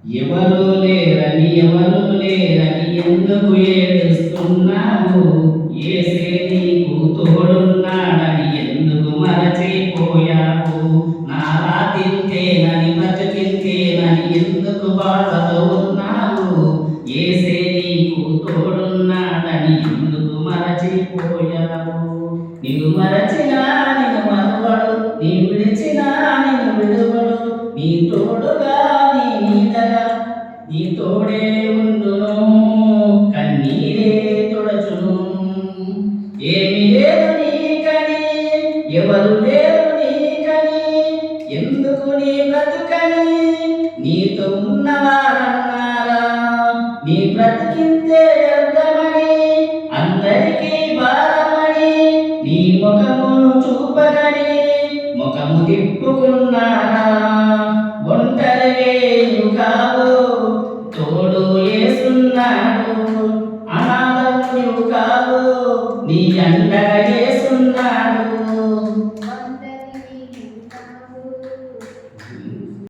ఎవరు లేరని ఎందుకు ఏడుస్తున్నావు? యేసే నీకు తోడున్నాడని ఎందుకు మరచిపోయావు? నా రాతింతేనని బ్రతికింతేనని ఎందుకు బాధతో ఉన్నావు? యేసే నీకు తోడున్నాడని ఎందుకు మరచిపోయావు? నీవు మరచినా నిన్ను మరవడు, నీ విడిచినా నిన్ను విడువడు, నీ తోడుగా నీ నీడగా నీ తోడే ఉండును, కన్నీరే తుడచును. ఏమి లేదు నీకని, ఎవరు లేరు నీకని, ఎందుకు నీ బ్రతుకని నీతో ఉన్నవారన్నారా? నీ బ్రతికింతే వ్యర్థమని, అందరికీ భారమని, నీ ముఖమును చూపగని ముఖము తిప్పుకున్నారా? ఒంటరివే నీవు కావు, తోడు యేసున్నాడు. అనాథవు నీవు కావు, నీ అండగా